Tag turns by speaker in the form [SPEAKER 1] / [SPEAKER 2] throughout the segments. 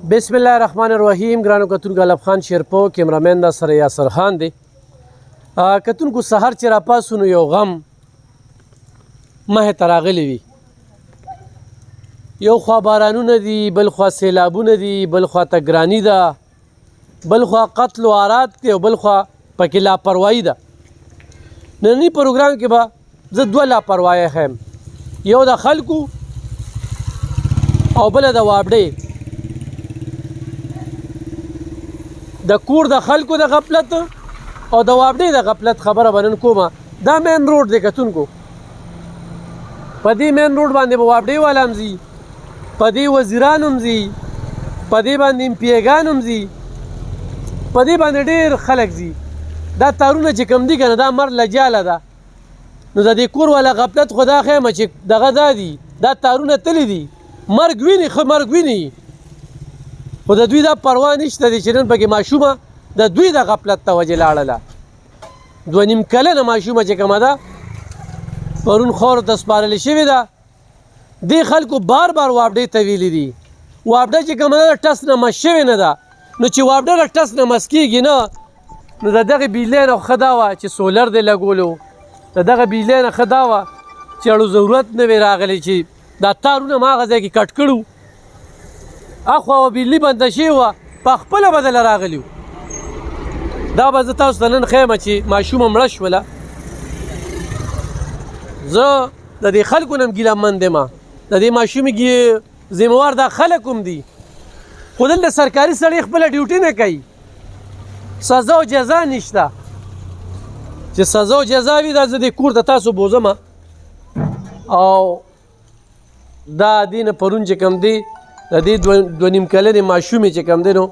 [SPEAKER 1] بسم الله الرحمن الرحیم. ګرانو کتونکو غلب خان شیرپو کیمرامین دا سره یاسر خان دی. کتونکو سحر چې راپاسو نو یو غم مه ته راغلی وي. یو خوا بارانونه دي، بل خوا سیلابونه دي، بل خوا ته ګراني ده، بل خوا قتل و آرات دی او بل خوا پکې لاپروایي ده. ننني پروګرام کې به زه دوه لاپروایي ښیم، یو د خلکو او بله د وابډې. د کور د خلکو د غفلت او د وابډې د غفلت خبره به نن کومه. دا مین روډ دی کتونکو، په دې مین روډ باندې به وابډې والا هم ځي، په دې وزیران هم ځي، په دې باندې امپیګان هم ځي، په دې باندې ډېر خلک ځي. دا تارونه چې کوم دي که نه دا مر لجاله ده. نو د دې کور والا غفلت خو دا ښیمه چې دغه دا دي، دا تارونه تللی دي، مرګ ویني، ښه مرګ ویني، خو د دوی دا پروا نشته دی چې نن پکې ماشومه د دوی د غفلت ته وجې لاړله. 2.5 کلنه ماشومه چې کومه ده پرون خاورو ته سپارلې شوې ده. دې خلکو بار بار وابډې ته ویلي دي. وابډه چې کومه ده ټس نه مس شوې نه ده. نو چې وابډه له ټس نه مس کېږي نه، نو د دغې بجلۍ نه ښه دا وه چې سولر دې لګولو، د دغه بجلۍ نه ښه دا وه چې اړو ضرورت نه وې راغلی چې دا تارونه ما هغه ځای کې کټ کړو، اخوا و بجلي بنده شوې وه، په خپله بدله راغلي وو. دا به زه تاسو ته نن ښیمه چې ماشومه مړه شوله. زه د دې خلکو نه هم ګیلهمند یم، د دې ماشومې ذمهوار دا خلک هم دي، خو دلته سرکاري سړی خپله ډیوټي نه کوي. سزا او جزا نشته. چې سزا او جزا وي دا زه دې کور ته تاسو بوځم. او دا دې نه پرون چې کوم دی د دې 2.5 کلنې ماشومې چې کوم دی نو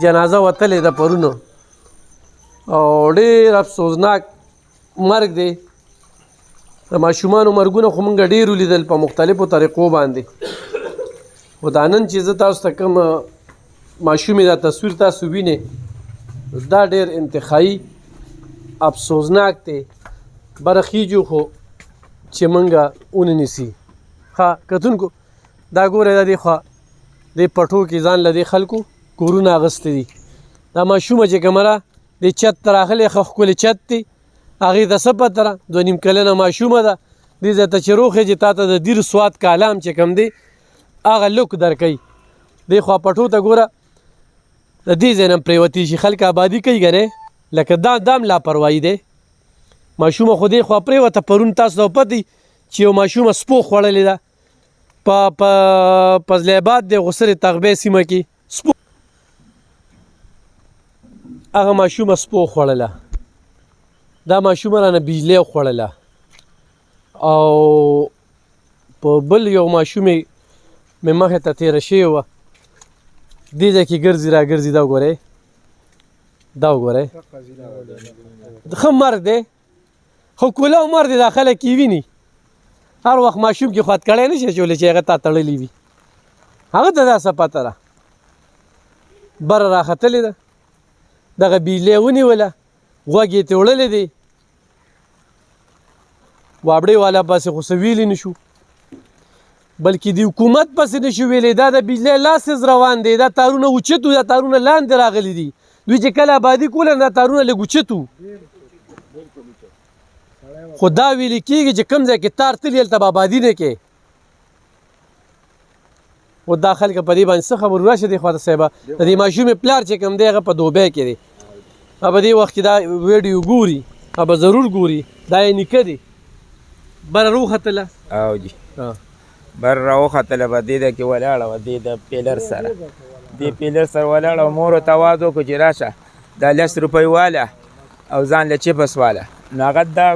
[SPEAKER 1] جنازه وتلې ده پرونو، او ډېر افسوسناک مرګ دی. د ماشومانو مرګونه خو مونږ ډېر ولیدل په مختلفو طریقو باندې، خو دا نن چې زه تاسو ته کوم ماشومې دا تصویر تاسو وینئ دا ډېر انتخایي افسوسناک دی. برخیجو خو چې مونږه وننیسي. ښه کتونکو دا ګوره دا دې خوا دې پټو کې ځان له دې خلکو کورونه اغوستي دي. دا ماشومه چې کومه ده دې چت ته راغلی، ښه ښکلی چت دی، هغې ته څه پته ده 2.5 کلنه ماشومه ده. دې ځای ته چې روخېږي تا ته د دیر سواد کالام چې کوم دی هغه لوک درکوي. دې خوا پټو ته ګوره د دې ځای نه پرېوتي شي، خلک آبادي کوي که نه، لکه دا هم لاپروایي دی. ماشومه خو دې خوا پرېوته. پرون تاسو ته پتې چې یو ماشومه سپو خوړلې ده په فضل آباد د غسر تغبې سیمه کې. سپو هغه ماشومه سپو خوړله، دا ماشومه رانه بجلۍ خوړله. او په بل یو ماشومې مې مخې ته تېره شوې وه، دې ځای کې ګرځي را ګرځي. دا وګورئ، دا وګورئ، ښه مرګ دی، خو کولاو مرګ دی. دا خلک یې ویني هر وخت ماشوم کې خوات کړی نه شي چولی چې هغه تا تړلی وي، هغه ته دا څه پته ده. بره راختلې ده، دغه بجلۍ ونیوله، غوږ یې تړلی دی. وابډې والا پسې خو څه ویلی نه شو، بلکې د حکومت پسې نه شو ویلی. دا د بجلۍ لاسز روان دی، دا تارونه اوچت وو، دا تارونه لاندې راغلي دي. دوی چې کله آبادي کوله دا تارونه لږ اوچت وو، خو دا ویلې کېږي چې کوم ځای کې تار تلي هلته به آبادي نه کوې. و دا خلک په دې باندې څه خبر راشه دې خواته صاحبه. د دې ماشومې پلار چې کوم دی هغه په دوبۍ کې دی، هغه په دې وخت کې دا ویډیو ګوري، هغه به ضرور ګوري. دا یې نیکه دی. بره راوختله،
[SPEAKER 2] او جي بر راوختله، په دې ده کې ولاړه وه، دې د پیلر سره، دې پیلر سره ولاړه وه. مور ورته اواز وکړو چې راشه دا 10 روپۍ واله او ځان له چپس واله. نو هغه دا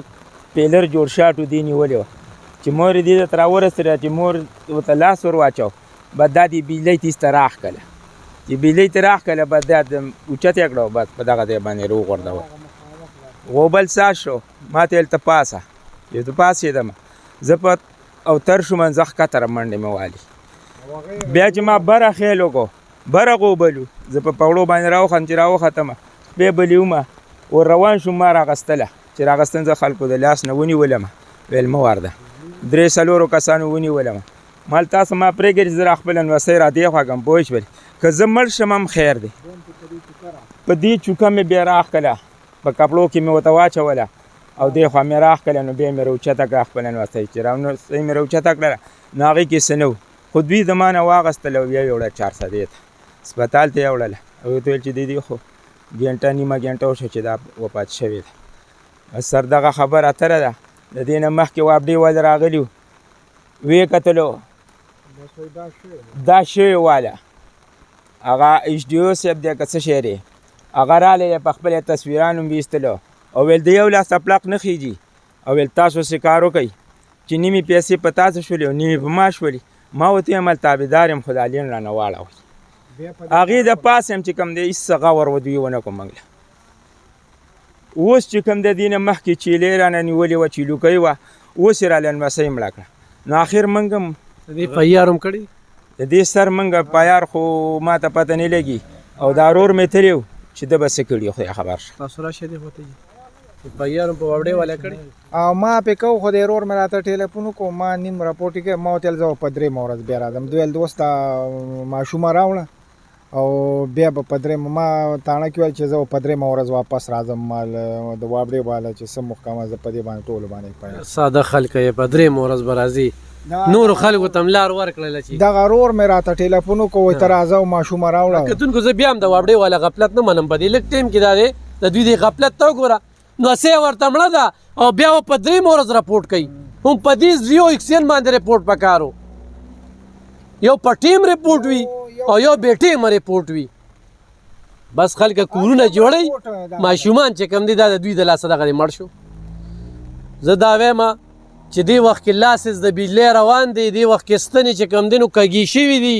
[SPEAKER 2] پیلر جوړ شاټو دې نیولې وه چې مور یې دې ته راورسېده چې مور ورته لاس ور واچو، بس دا دې بجلۍ تیز ته راښکله. چې بجلۍ ته راښکله بس دا اوچت یې کړه، بس په دغه ځای باندې روغورځوه. غوبل ساز شو، ما ته هلته پاسه چې ته پاسېدم، زه په اوتر شوم، زه ښکته را منډې مې والي. بیا چې ما بره خیل وکړو، بره غوبلو، زه په پوړو باندې راوختم. چې راوختمه بیا بلې ومه، ور روان شوم. ما راغستله، چې راغستن زه خلکو د لاس نه ونیولم، ویل مه ورده. 3-4 کسانو ونیولم، مال تاسو ما پرېږدئ چې زه را خپله نوسۍ را دې خوا کړم پوه شولې که زه مړ شم هم خیر دی په دې چوکه مې بیا راښکله په کپړو کې مې ورته واچوله او دې خوا مې راښکله نو بیا مې راوچته کړه خپله نوسۍ چې نوسۍ مې راوچته کړله نو هغې کې څه نه و خو دوی زما نه واغېستله او بیا یې وړه 400 ته هسپتال ته یې وړله او ورته ویل چې دیدي خو ګنټه نیمه ګنټه وشوه چې دا وفات شوې ده سر دغه خبره اتره ده د دې نه مخکې وابډې ولې راغلي وو ویې کتلو دا شوې واله هغه ایچ ډي او صاحب دی که څه شی دی هغه رالی دی په خپل تصویران هم ویستلو او ویل د یو لاس اپلاق نه خیږي او ویل تاسو سې کار وکئ چې نیمې پیسې په تاسو شولې او نیمې په ما شولې ما ورته ویم تابعدار یم خو دا لین رانه واړوئ هغې د پاسه هم چې کوم دی هېڅ څه غور ودوی ونه کړو موږ له اوس چې کوم د دې نه مخکې چیلې رانه نیولې وه چیلوکۍ وه اوس یې راله لمسۍ مړه کړه نو آخر موږ هم
[SPEAKER 1] د دې پیار هم کړی
[SPEAKER 2] د دې سر موږ پیار خو ما ته پته نه لګي او دا رور مې تللی و چې ده به څه کړي خدای خبر شه
[SPEAKER 1] تاسو راشئ دې خواته پیار هم په وابډې والا کړی
[SPEAKER 3] او ما پې کو خو د رور مې راته ټیلیفون وکړو ما نیم راپورټ یې کړی ما ورته ویل زه به په 3 ورځ بیا راځم دوی ویل دوسته ماشومه راوړه او بیا به په 3 ما تاڼه کې ویل چې زه به په 3 ورځ واپس راځم مال د وابډې والا چې څه محکمه زه په دې باندې ټولو باندې پیل
[SPEAKER 1] ساده خلک یې په 3 ورځ به راځي نورو خلکو ته هم لار ورکړله چې
[SPEAKER 3] دغه رور مې راته ټیلیفون وکړو وایي ته راځه او ماشومه راوړه
[SPEAKER 1] کتونکو زه بیا هم د وابډې والا غفلت نه منم په دې لږ ټایم کې دا دی د دوی د غفلت ته وګوره نوسۍ ورته مړه ده او بیا به په 3 ورځ راپورټ کوي هم په دې زیو اکسین باندې رپورټ پکار و یو په ټیم رپورټ وي او یو بې ټیمه رپورټ وي بس خلک کورونه جوړوي ماشومان چې کوم دي دا د دوی د لاسه دغه مړ شو زه دا وایم چې دې وخت کې لاسز د بجلۍ روان دی دې وخت کې ستنې چې کوم دي نو کږي شوي دي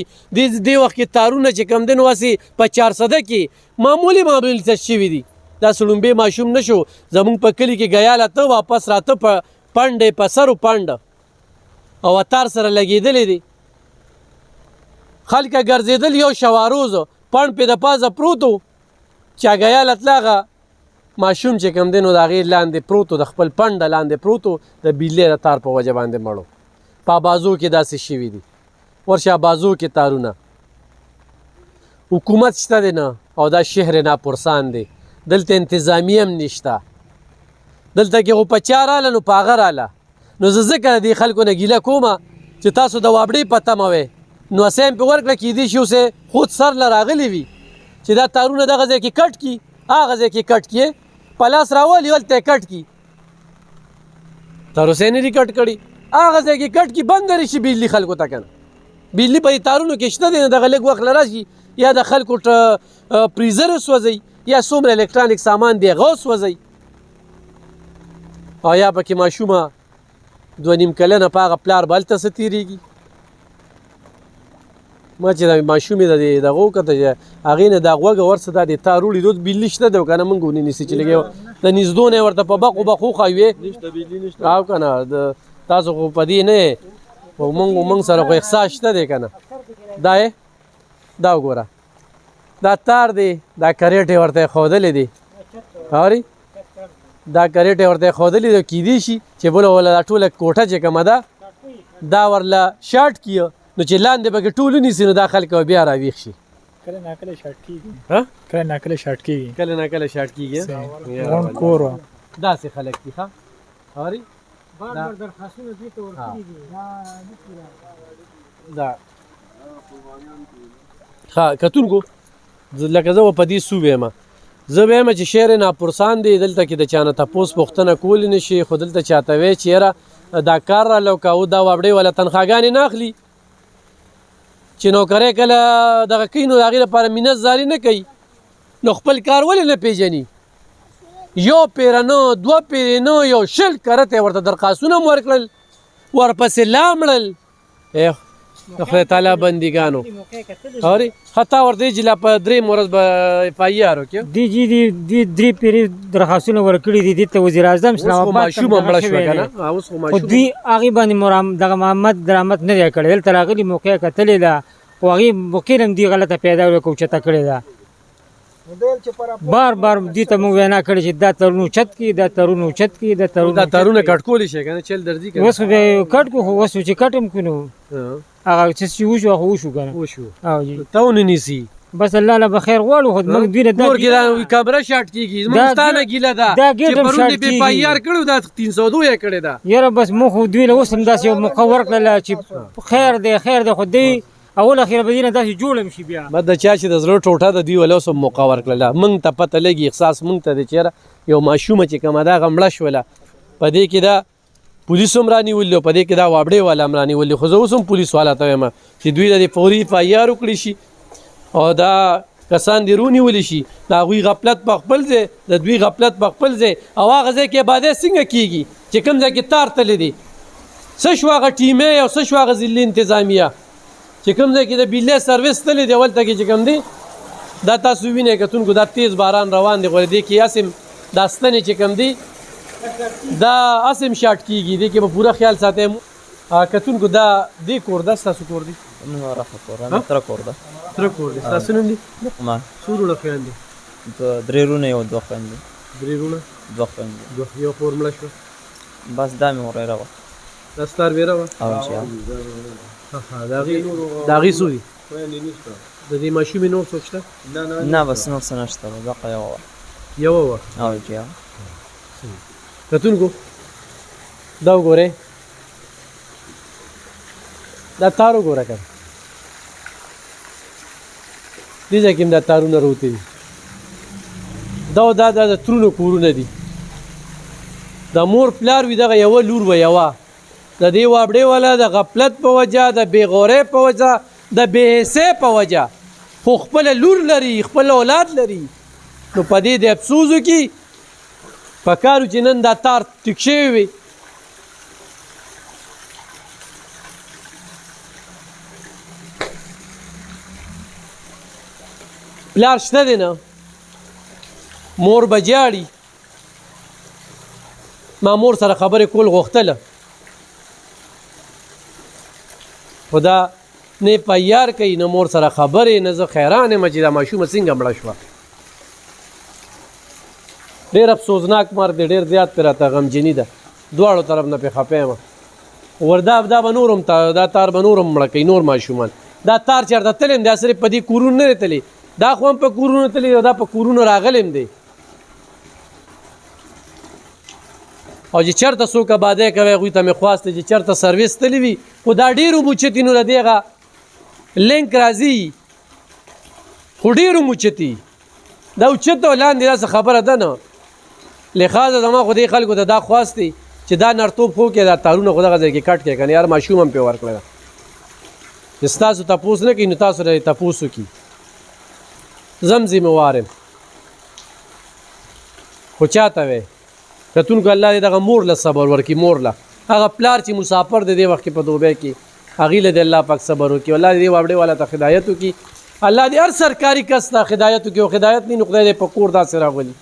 [SPEAKER 1] دې وخت کې تارونه چې کوم دي نو هسې په 400 کې معمولي څه شوي دي دا سړومبې ماشوم نه شو زمونږ په کلي کې ګیاله ته واپس راته په پنډې په سرو پنډه او اتار سره لګېدلې دي خلکه ګرځېدل یو شواروزو پنډ پې د پازه پروت و چا ګیاله تلاغه ماشوم چې کوم دی نو د هغې لاندې پروت و د خپل پنډه لاندې پروت و د بجلۍ د تار په وجه باندې مړو په بازو کې داسې شوي دي ورشه بازو کې تارونه حکومت شته دی نه او دا شهر ناپرسان دی دلته انتظامی هم نشته دلته کې خو په چا راله نو په هغه راله نو زه ځکه د دې خلکو نه ګیله کومه چې تاسو د وابډې په تمه وئ نوسۍ هم پې ورکړه کیدای شي اوس خود سر له راغلی وي چې دا تارونه دغه ځای کې کټ کي هغه ځای کې کټ کړي په لاس راولي هلته یې کټ کي تر اوسه یې نه دي کټ کړي هغه ځای کې کټ کي بند لري شي بجلي خلکو ته که نه بجلي په دې تارونو کې شته دی نه دغه لږ وخت له راشي یا د خلکو پریزر وسوځئ یا څومره الکترانیک سامان دی هغه وسوځئ او یا پکې ماشومه 2.5 کلنه په هغه پلار به هلته څه تېرېږي ما چې د ماشومې دغه وکته چې هغې نه دا غوږه ورڅه دا د تار وړي بجلي شته دی او که نه موږ ونه نیسي چې لږ د نږدو نه یې ورته په بقو بقو ښایوې او که نه تاسو خو په دې نه یې موږ سره خو احساس شته دی که نه دا یې دا وګوره دا تار دی دا کریټ یې ورته ښودلی دی اورې دا کریټ یې ورته ښودلی دی کیدای شي چې بله وله دا ټوله کوټه چې کومه ده دا ورله شاټ کیه نو چې لاندې پکې ټول ونیسي نو دا خلک به بیا راویښ شي
[SPEAKER 4] کله ناکله شاټ کېږي کله ناکله شاټ کېږي
[SPEAKER 1] کله ناکله شاټ کېږي
[SPEAKER 4] غون کور وه
[SPEAKER 1] داسې خلک دي ښه اورې دا ښه کتونکو لکه زه به په دې سو ویم زه به یم چې شعر ناپرسان دی دلته کې د چا نه تپوس پوښتنه کولی نه شي خو دلته چاته وی چې یاره دا کار راله وکه دا وابډې والا تنخواګانې نه اخلي چې نوکری کله دغه کوي نو د هغې لپاره مینت زاري نه کوي نو خپل کار ولې نه پیژني یو پیره نه 2 پیرې نه یو 20 کرته ورته درخواستونه هم ورکړل ورپسې لاړل د خدای تعالی بندګانو اورې خطا ورته چې لا په 3 ورځ به اف آی آر وکړو
[SPEAKER 4] دی 3 پیرې درخواستونه ورکړي دي دې ته وزیر اعظم اسلام آباد
[SPEAKER 1] ماشوم مړه شوه که نه اوس خو
[SPEAKER 4] خو
[SPEAKER 1] ماشوم
[SPEAKER 4] دوی هغې باندې دغه محمد درامت نه دی کړی دلته راغلي موقع کتلې ده خو هغې موقع هم دې غلطه پیدا وکړه اوچته کړې ده بار بار دې ته موږ وینا کړې چې دا ترونه اوچت کړي دا ترونه اوچت کړي دا ترونه
[SPEAKER 1] کټ کولی شي که نه چل درځي که
[SPEAKER 4] اوس خو بیا کټ کړو خو اوس چې کټ هم کړو هغه چې وشو هغه وشو کنه
[SPEAKER 1] وشو
[SPEAKER 4] او جی
[SPEAKER 1] ته ونیسي
[SPEAKER 4] بس الله له بخیر غواړو خو موږ دوی
[SPEAKER 1] نور کې دا کمره شاټ کیږي زموږ ستانه ګیله ده
[SPEAKER 4] دا ګیټ
[SPEAKER 1] چې
[SPEAKER 4] هم
[SPEAKER 1] پرون
[SPEAKER 4] شاټ
[SPEAKER 1] دې
[SPEAKER 4] کیږي.
[SPEAKER 1] په پایار کړو دا 302 یې کړې ده
[SPEAKER 4] یاره بس مو خو دوی له اوس هم داسې یو موقع ورکړله چې خیر دی خو دی اول اخیره به دې نه داسې جوړ هم شي بیا
[SPEAKER 1] بعد د چا چې د زړه ټوټه د دی ولو سم موقع ورکړله موږ ته پته لګي احساس موږ ته دی چیرې یو ماشومه چې کومه دا غمړه شوله په دې کې دا پولیس هم رانیولي په دې کې دا وابړې والا هم رانیولي خو زه اوس هم پولیس والا ته وایم چې دوی د فوري پایار وکړي شي او دا کسان دی رونیولی شي د هغوی غفلت په خپل ځای د دوی غفلت په خپل ځای او هغه ځای کې عبادت څنګه کیږي چې کوم ځای کې تار تللی دی څه شو هغه ټیمې او څه شو هغه ضلعي انتظامیه چې کوم ځای کې د بجلی سروس تللی دی هلته کې چې کوم دی دا تاسو وینئ کتونکو دا تیز باران روان دی غوړې دې کې اسم دا ستنې چې کوم دی دا اسم شاټ کیږي دې کې به پوره خیال ساتئ کتونکو دا دې کور ده ستاسو کور دی
[SPEAKER 5] تر کور ده
[SPEAKER 1] تره کور دی ستاسو نوم دی
[SPEAKER 5] ما
[SPEAKER 1] څو وروڼه خویندې
[SPEAKER 5] درې وروڼه یو دوه خویندې
[SPEAKER 1] درې وروڼه
[SPEAKER 5] دوه خویندې
[SPEAKER 1] یو خور مړه شوه
[SPEAKER 5] بس دا مې ورېره وه
[SPEAKER 1] دا ستا ورېره وه
[SPEAKER 5] او چې
[SPEAKER 1] د هغې څو دي د دې ماشومې نور څوک شته
[SPEAKER 5] نه بس نور څه نشته دغه یوه وه
[SPEAKER 1] یوه وه
[SPEAKER 5] او چې
[SPEAKER 1] کتونکو دا وګورئ دا تار وګوره که دې ځای کې هم دا تارونه راوتي دي دا د ترونو کورونه دي د مور پلار وي دغه یوه لور وه یوه د دې وابړې والا د غفلت په وجه د بېغورۍ په وجه د بېحسۍ په وجه خو خپله لور لري خپل اولاد لري نو په دې د افسوس وکړي پکار و چې نن دا تار ټیک شوی وي پلار شته دی نه مور به جاړي ما مور سره خبرې کول غوښتله خو دا نه پایار کوي نه مور سره خبرې نه زه خیران یم چې دا ماشومه څنګه مړه شوه ډېر افسوسناک مرګ دی ډېر زیات پرې راته غمجني ده دواړو طرف نه پې خفه یم وردا دا به نور هم دا تار به نور هم مړه کوي نور ماشومان دا تار چېرته تللی یم دا صرف په دې کورونو نه دی تللی دا خو هم په کورونو تللی دا په کورونو راغلی دی او چې چېرته څوک آبادۍ کوي هغوی ته مې خواست دی چې چېرته سروس تللی وي خو دا ډېرو موچتي نو د دې هغه لینک راځي خو ډېرو موچتي دا اوچت او لاندې داسې خبره ده نه لحاظه زما خو دې خلکو ته دا خواست دی چې دا نرتوب خو کې دا تارونه خو دغه ځای کې کټ کړي که نه یار ماشوم هم پرې ورکړی ده چې ستاسو تپوس نه کوي نو تاسو را یې تپوس وکړي زه هم ذمهوار یم خو چاته وی کتونکو الله دې دغه مور له صبر ورکړي مور له هغه پلار چې مسافر دی دې وخت کې په دوبۍ کې هغې له دې الله پاک صبر وکړي الله دې وابړې والا ته هدایت وکړي الله دې هر سرکاري کس ته هدایت وکړي او هدایت نه نو خدای دې په کور داسې راولي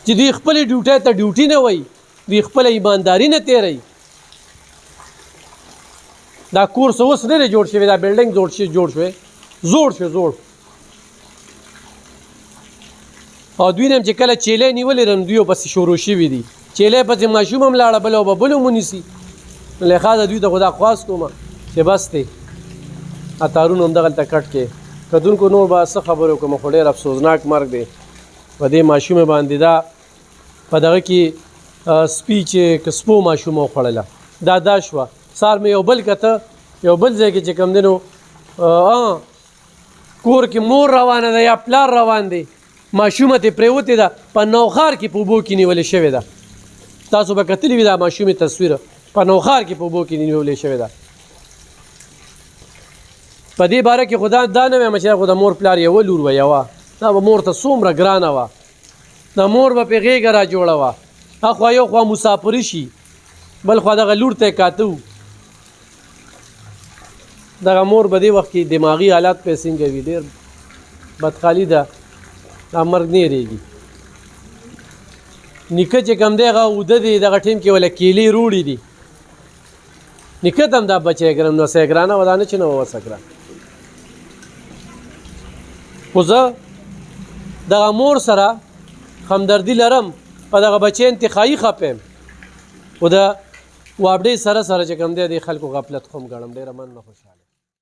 [SPEAKER 1] چې دوی خپلې ډیوټۍ ته ډیوټي نه وایي دوی خپله ایمانداري نه تېروي دا کور څه اوس نه دی جوړ شوی دا بلډنګ جوړ شوی زوړ او دوی نه هم چې کله چیلې نیولې رم دوی پسې شروع شوي دي چیلې پسې ماشوم هم لاړه بله او به بل هم ونیسي نو لحاظه دوی ته خو دا خواست کوم چې بس دی تارونه هم دغلته کټ کې کتونکو نور به څه خبرې وکړم خو ډېر افسوسناک مرګ دی په دې ماشومې باندې دا په دغه کې سپي چې که سپو ماشومه وخوړله دا شوه سار مې یو بل کته یو بل ځای کې چې کوم دی نو کور کې مور روانه ده یا پلار روان دی ماشومه ترې پرېوتې ده په نوخار کې په اوبو کې نیولې شوې ده تاسو به کتلي وي دا ماشومې تصویر په نوخار کې په اوبو کې نیولې شوې ده په دې باره کې خو دا نه وایم چې خو د مور پلار یوه لور وه یوه دا به مور ته څومره ګرانه وه د مور به پرې غېږه را جوړه وه اخوا یو خوا مسافري شي بل خوا دغه لور ته یې کاته و دغه مور به دې وخت کې دماغي حالات پې څنګه وي ډېر بدخالي ده دا مرګ نه هېرېږي نیکه چې کوم دی هغه اوده دی دغه ټیم کې وله کیلې روړي دي نیکه ته هم دا بچی ګرم نو سه ګرانه وه دا نه چې نه وه ورسه ګران خو زه دغه مور سره همدردي لرم په دغه بچی انتخایي خفه یم خو د وابډې سره چې کوم دی د خلکو غفلت خو هم ګڼم ډېره مننه خوشحاله